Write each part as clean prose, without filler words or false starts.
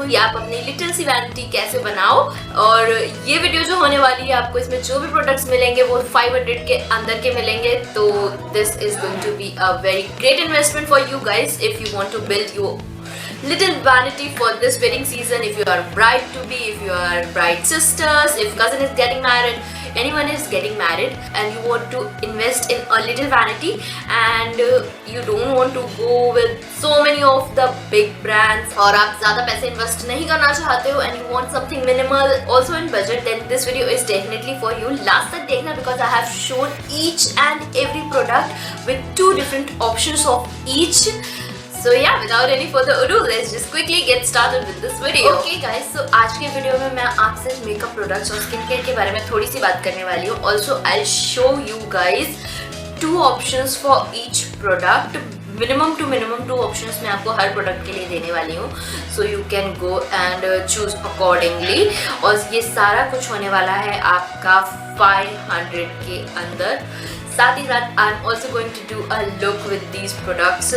कि आप अपनी लिटिल सी वैनिटी कैसे बनाओ। और ये वीडियो जो होने वाली है, आपको इसमें जो भी प्रोडक्ट्स मिलेंगे वो 500 के अंदर के मिलेंगे। तो this is going to be a very great investment for you guys if you want to build your little vanity for this wedding season. If you are bride to be, if you are bride sisters, if cousin is getting married, anyone is getting married and you want to invest in a little vanity and you don't want to go with so many of the big brands, और आप ज़्यादा पैसे invest नहीं करना चाहते हो and you want something minimal also in budget, then this video is definitely for you. Last तक देखना because I have shown each and every product with 2 different options of each. So yeah, without any further ado, let's just quickly get started with this video. Okay guys, so आज के video में मैं आपसे makeup products और skin care के बारे में थोड़ी सी बात करने वाली हूँ. Also I'll show you guys 2 options for each product. Minimum to minimum 2 options मैं आपको हर प्रोडक्ट के लिए देने वाली हूँ. So you can go and choose accordingly. और ये सारा कुछ होने वाला है आपका 500 के अंदर. साथ ही साथ I am also going to do a look with these products.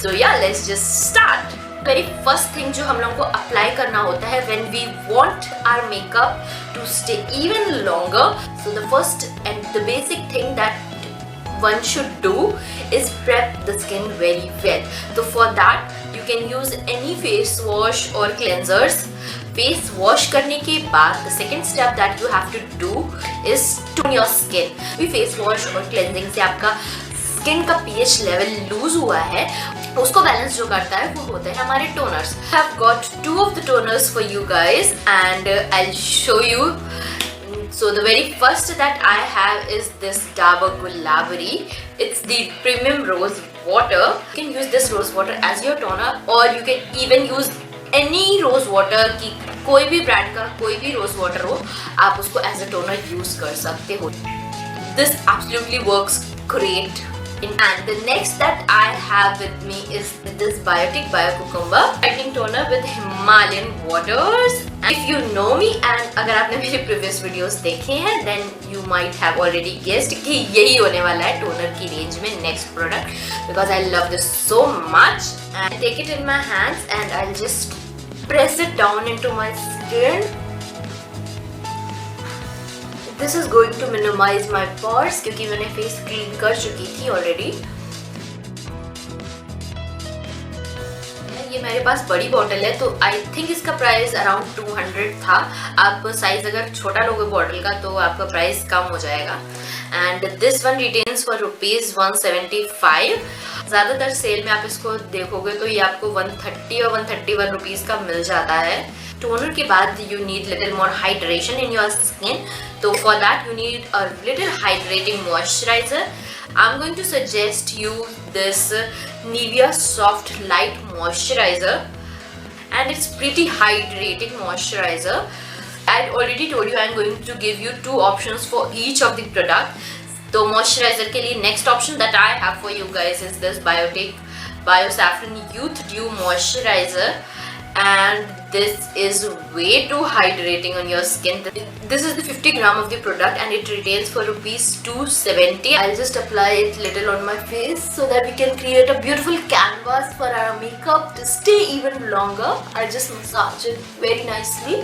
So yeah let's just start. Very first thing जो हम लोगों को अप्लाई करना होता है when we want our makeup to stay even longer. So the first and the basic thing that one should do is prep the skin very well. So for that you can use any face wash or cleansers. Face wash करने के बाद the second step that you have to do is tone your skin. भी face wash और cleansing से आपका skin का pH level loose हुआ है, उसको बैलेंस जो करता है वो होते हैं हमारे toners. I have got 2 of the toners for you guys and I'll show you. So the very first that I have is this Dabur Gulabari. It's the premium rose water. You can use this rose water as your toner or you can even use any rose water की कोई भी brand का कोई भी rose water हो, आप उसको as a toner use कर सकते हो. This absolutely works great. And the next that I have with me is this Biotic Bio Cucumber Whitening Toner with Himalayan waters. And if you know me and अगर आपने मेरे previous videos देखे हैं, then you might have already guessed कि यही होने वाला है टोनर की रेंज में next product, because I love this so much. And I take it in my hands and I'll just press it down into my skin. This is going to minimize my pores क्योंकि मैंने face clean कर चुकी थी already. ये मेरे पास बड़ी bottle है तो आई थिंक इसका प्राइस अराउंड 200 था. आप साइज अगर छोटा लोगे बॉटल का तो आपका प्राइस कम हो जाएगा. And this one retains for ₹175. ज़्यादातर सेल में आप इसको देखोगे तो ये आपको 130 और 131 रुपीज़ का मिल जाता है. टोनर के बाद you need little more hydration in your skin. So for that you need a little hydrating moisturizer. I'm going to suggest you this Nivea Soft Light Moisturizer and it's pretty hydrating moisturizer. I already told you I'm going to give you 2 options for each of the product. तो moisturizer के लिए next option that I have for you guys is this Biotic Bio Saffron Youth Dew Moisturizer. And this is way too hydrating on your skin. This is the 50 gram of the product and it retails for ₹270. I'll just apply it little on my face so that we can create a beautiful canvas for our makeup to stay even longer. I'll just massage it very nicely.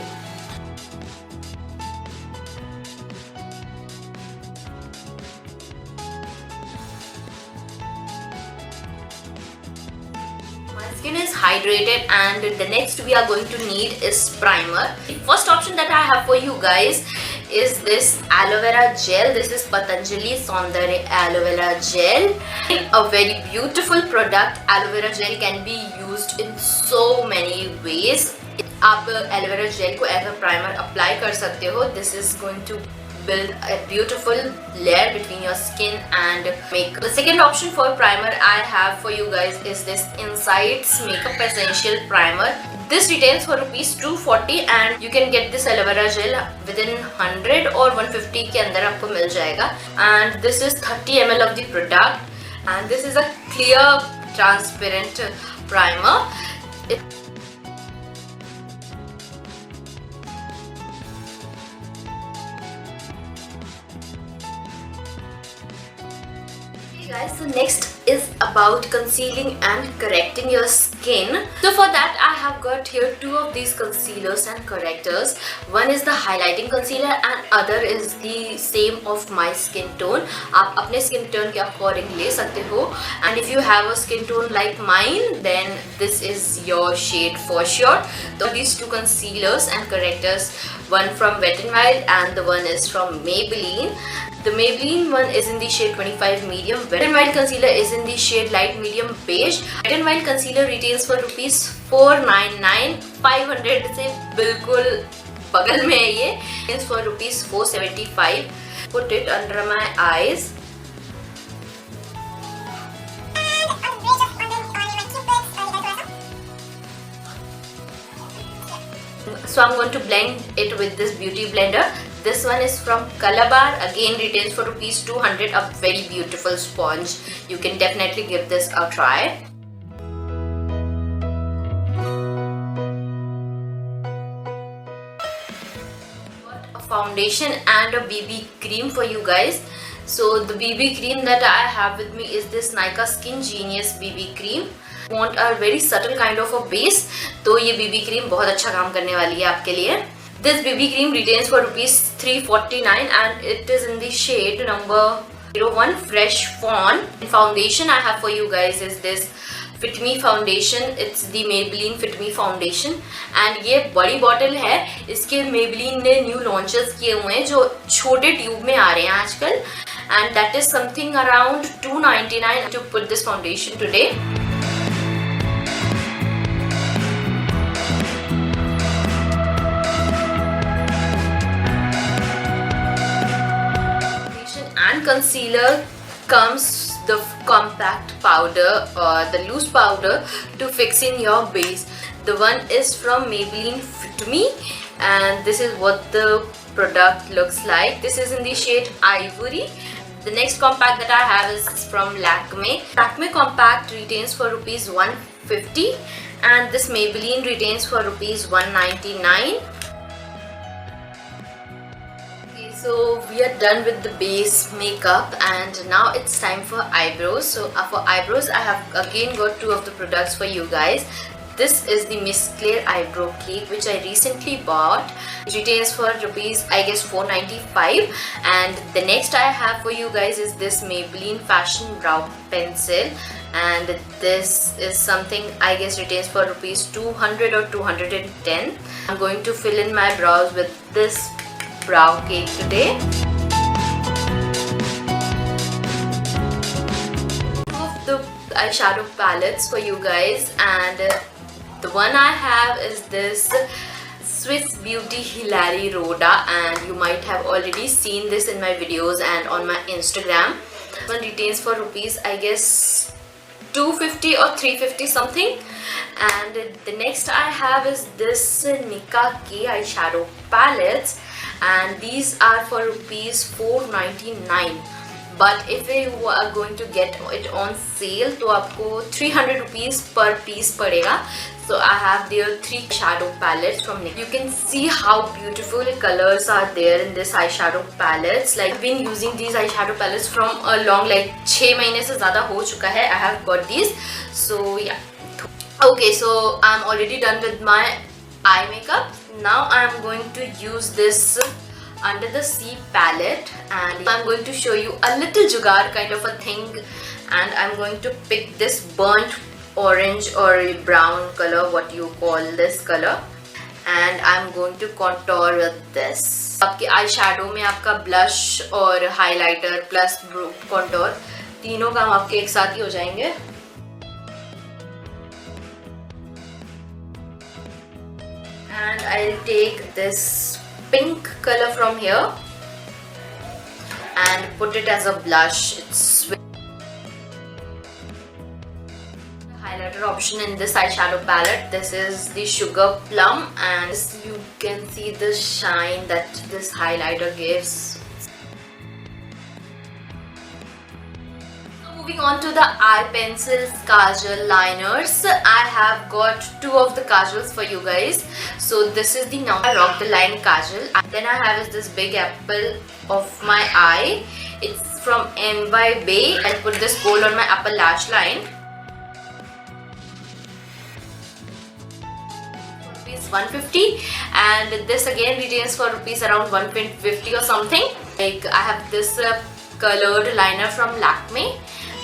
Skin is hydrated and the next we are going to need is primer. The first option that I have for you guys is this aloe vera gel. This is Patanjali Saundarya aloe vera gel. A very beautiful product. Aloe vera gel can be used in so many ways. आप aloe vera gel को as a primer apply कर सकते हो. This is going to build a beautiful layer between your skin and makeup. The second option for primer I have for you guys is this Insights Makeup Essential Primer. This retails for ₹240 and you can get this aloe vera gel within 100 or 150 के अंदर आपको मिल जाएगा. And this is 30 ml of the product and this is a clear transparent primer. Guys, so next is about concealing and correcting your skin. skin. So for that I have got here two of these concealers and correctors. One is the highlighting concealer and other is the same of my skin tone. आप अपने skin tone के according ले सकते हो, and if you have a skin tone like mine then this is your shade for sure. So these two concealers and correctors, one from Wet n Wild and the one is from Maybelline. The Maybelline one is in the shade 25 medium. Wet n Wild concealer is in the shade light medium beige. Wet n Wild concealer retails for rupees 499. 500 से बिल्कुल बगल में है ये. It's for rupees 475. Put it under my eyes. So I'm going to blend it with this beauty blender. This one is from Calabar, again retails for rupees 200, a very beautiful sponge. You can definitely give this a try. Got a foundation and a BB cream for you guys. So the BB cream that I have with me is this Nykaa Skin Genius BB cream. Want a very subtle kind of a base, तो ये BB cream बहुत अच्छा काम करने वाली है आपके लिए. This BB cream retails for rupees 349 and it is in the shade number 01 Fresh Fawn. Foundation I have for you guys is this Fit Me foundation. It's the Maybelline Fit Me foundation and ये बड़ी bottle है. इसके Maybelline ने new launches किए हुए हैं जो छोटे ट्यूब में आ रहे हैं आजकल, and that is something around 299 to put this foundation today. And concealer comes the compact powder or the loose powder to fix in your base. The one is from Maybelline Fit Me and this is what the product looks like. This is in the shade Ivory. The next compact that I have is from Lakme. Lakme compact retains for rupees 150 and this Maybelline retains for rupees 199. So we are done with the base makeup and now it's time for eyebrows. So for eyebrows I have again got two of the products for you guys. This is the Miss Claire eyebrow cake which I recently bought. It retails for rupees I guess 495. And the next I have for you guys is this Maybelline Fashion Brow Pencil, and this is something I guess retails for rupees 200 or 210. I'm going to fill in my brows with this brow cake today. Of the eyeshadow palettes for you guys, and the one I have is this Swiss Beauty Hilary Rhoda, and you might have already seen this in my videos and on my Instagram. This one retails for rupees I guess 250 or 350 something. And the next I have is this Nicka K eyeshadow palettes, and these are for rupees 499. But if you are going to get it on sale तो आपको 300 rupees per piece पड़ेगा. So I have there 3 shadow palettes from Nicka. You can see how beautiful colors are there in this eyeshadow palettes. Like I've been using these eyeshadow palettes from a long, like 6 महीने से ज़्यादा हो चुका है. I have got these. So yeah. Okay, so I'm already done with my eye makeup. Now I'm going to use this Under the Sea palette, and I'm going to show you a little jugaad kind of a thing, and I'm going to pick this burnt orange or brown color, what you call this color, and I'm going to contour with this. आपके eye shadow में आपका blush और highlighter plus contour तीनों काम आपके एक साथ ही हो जाएंगे. And I'll take this pink color from here and put it as a blush. It's the highlighter option in this eyeshadow palette. This is the Sugar Plum, and you can see the shine that this highlighter gives. Moving on to the eye pencils, kajal, liners. I have got 2 of the kajals for you guys. So this is the Now I Rock the Line kajal. And then I have is this Big Apple of my eye. It's from M by Bay. I'll put this gold on my upper lash line. rupees 150, and this again retails for rupees around 150 or something. Like I have this colored liner from Lakme,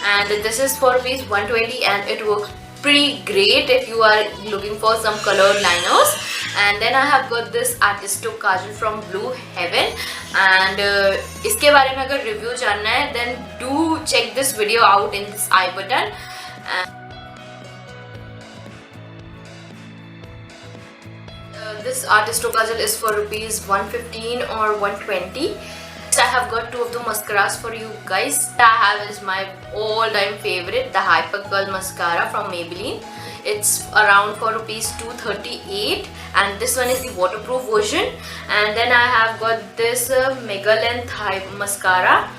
and this is for rupees 120, and it works pretty great if you are looking for some colored liners. And then I have got this Artisto Kajal from Blue Heaven, and इसके बारे में अगर review जानना है then do check this video out in this I button. This Artisto Kajal is for rupees 115 or 120. I have got two of the mascaras for you guys. I have is my all-time favorite, the Hyper Curl mascara from Maybelline. It's around for rupees 238, and this one is the waterproof version. And then I have got this Mega Length mascara.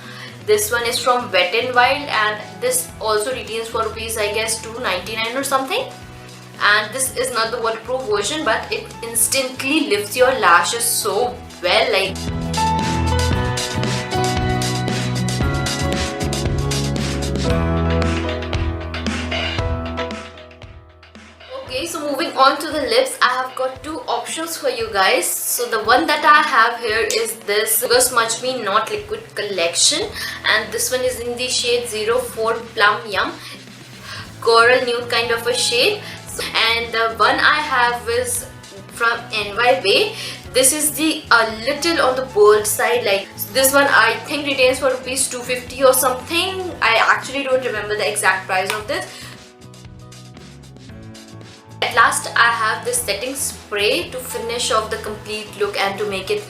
This one is from Wet n Wild, and this also retails for rupees I guess 299 or something. And this is not the waterproof version, but it instantly lifts your lashes so well, like. Okay, so moving on to the lips, I have got two options for you guys. So the one that I have here is this Sugar Smudge Me Not Liquid collection, and this one is in the shade 04 Plum Yum, coral nude kind of a shade. And the one I have is from NY Bay. This is the little on the bold side. Like this one I think retails for rupees 250 or something. I actually don't remember the exact price of this. At last I have this setting spray to finish off the complete look and to make it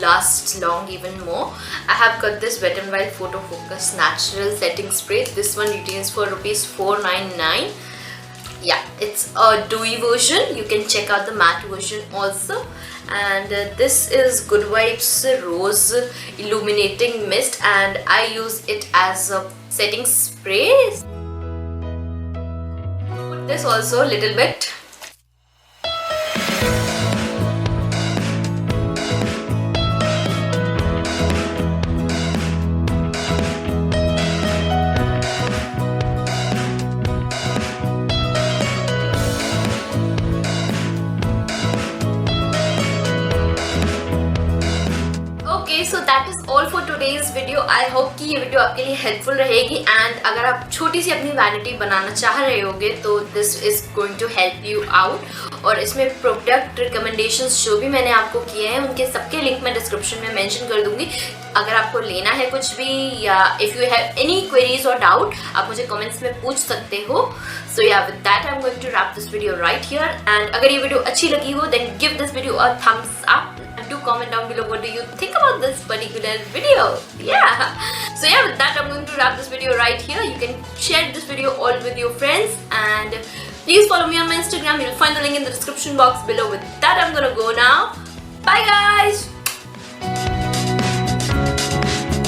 last long even more. I have got this Wet n Wild Photo Focus Natural Setting Spray. This one retails for rupees 499. Yeah, it's a dewy version. You can check out the matte version also. And this is Good Vibes Rose Illuminating Mist, and I use it as a setting spray. Put this also a little bit. So that is all for today's video. I hope कि ये video आपके लिए helpful रहेगी, and अगर आप छोटी सी अपनी vanity बनाना चाह रहे होगे तो this is going to help you out. और इसमें प्रोडक्ट रिकमेंडेशंस जो भी मैंने आपको किए हैं उनके सबके लिंक मैं डिस्क्रिप्शन में मेंशन कर दूंगी. अगर आपको लेना है कुछ भी, या if you have any queries और डाउट, आप मुझे कमेंट्स में पूछ सकते हो. सो या with that I am going to wrap this video right here. And अगर ये वीडियो अच्छी लगी हो then give this video a thumbs up. Do comment down below what do you think about this particular video. Yeah, so yeah, with that I'm going to wrap this video right here. You can share this video all with your friends, and please follow me on my Instagram. You'll find the link in the description box below. With that I'm gonna go now. Bye guys.